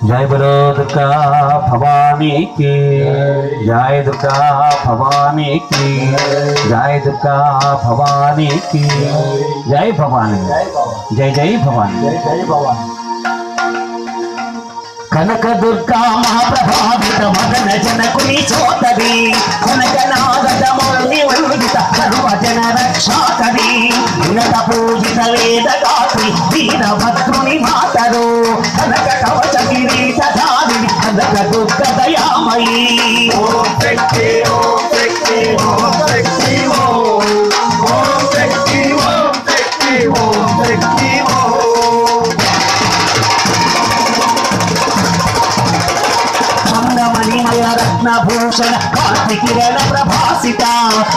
जय बोलो दुर्गा भवानी की जय, दुर्गा भवानी की जय, दुर्गा भवानी की जय भवानी, जय जय भवानी, जय भवानी। कनक दुर्गा महाप्रभावित मदन जनकुनि चोदरी कनकनाद मुरली वंदित सर्वजन रक्षाकरी उन्नत पूजित वेद गात्री वीरभद्रुनि मातरो कनक कवच किरीटधारिणि कनक दुर्गा दयामयी। ओम शक्ति ओम शक्ति ओम शक्ति ओम शक्ति ओम शक्ति ओम शक्ति रत्नभूषण कार्तिकिरण प्रभासिता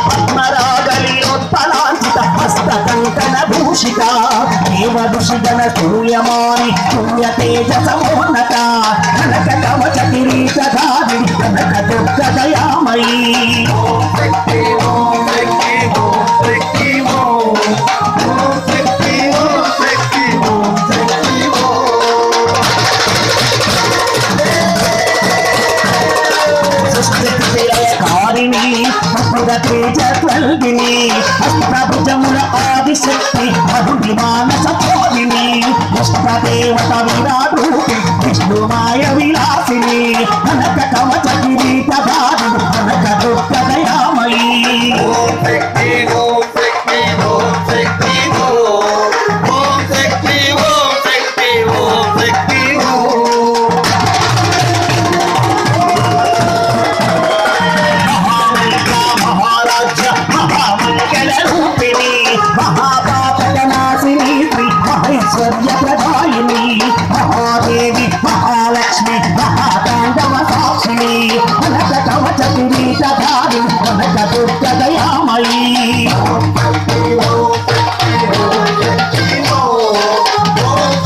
पद्मरागलीलोत्पलांचित हस्तकंकण भूषिता देवदुषिगण सूर्यमानि सूर्य तेजसमोन्नता कनक कवच किरीटधारिणि कनक दुर्गा दयामयी। ओम शक्ति ओम शक्ति ओम शक्ति ओम शक्ति ओम शक्ति ओम शक्ति तेजस्वल्गिनी अष्टभुजमुल आदिशक्ति अभिमान सचोदिनी अष्टदेवत विरारूपि विष्णुमाय विलासिनी कनक कवच किरीटधारिणि कनक दुर्गा दयामयी। ओम शक्ति ओम शक्ति ओम शक्ति ओम शक्ति ओम शक्ति ओम शक्ति प्रदायिनी महादेवी महालक्ष्मी महातांडव साक्षिणी कनक कवच किरीटधारिणि कनक दुर्गा दयामयी। ओम शक्ति ओम शक्ति ओम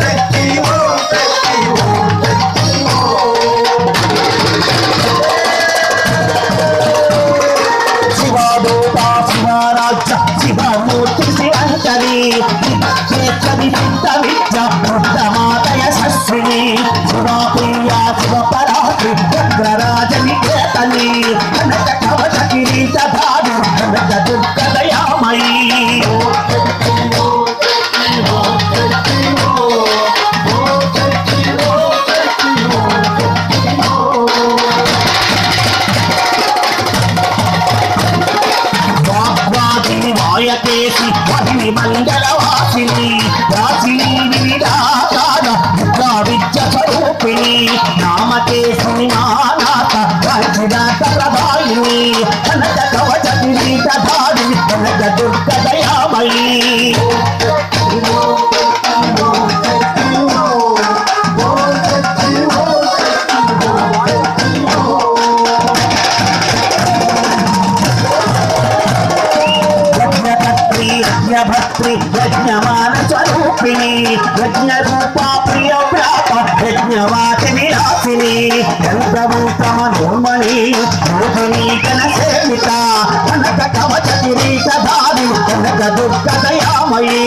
शक्ति ओम शक्ति ओम शक्ति शिवदूता शिवराज शिवमूर्ति शिवंकरी मातय शस्विनी शिवप्रिया शिवपरात्रि चक्रराजनिकेतनी कनक कवच किरीटधारिणि कनक दुर्गा दयामयी। वायकेशी वहिनी मंगलवासिनी वासिनी विराकार दुर्गा विद्या स्वरूपिणी नामकेशुनि मानाथ वज्रनाथ प्रदायिनी कनक कवच किरीटधारिणि कनक दुर्गा दयामयी। भक्ति यज्ञमान स्वरूपिणी यज्ञ रूपा प्रिय व्याप यज्ञवाति विलासिनी यंत्रमंत्रमनोन्मणि मोहिनी गण सेविता कनक कवच किरीटधारिणि कनक दुर्गा दयामयी।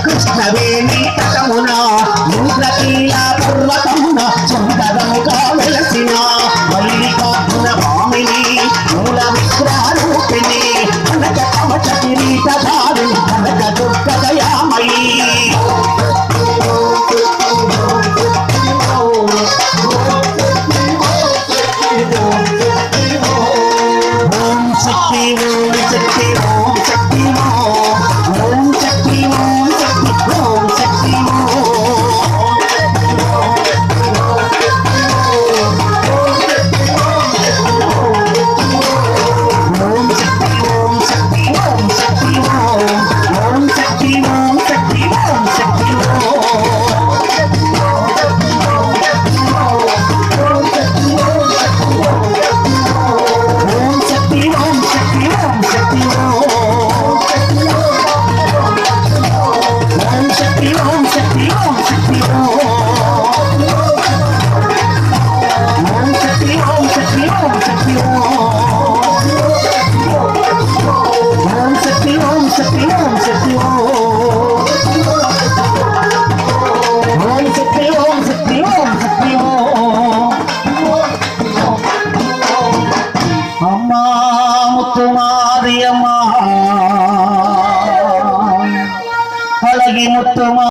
कृष्णवेणी तटमुना इंद्रकीला पर्वतमुना सुंदरमुगा वेलसिना मल्लिकार्जुन भामिनी मूल विग्रहरूपिणी कनक कवच किरीटधारिणि कनक दुर्गा दयामयी। ओम शक्ति ओम शक्ति ओम शक्ति ओम शक्ति ओम शक्ति ओम शक्ति ओम ముత్తుమా ముత్తుమారియమ్మా అలగి ముత్తుమా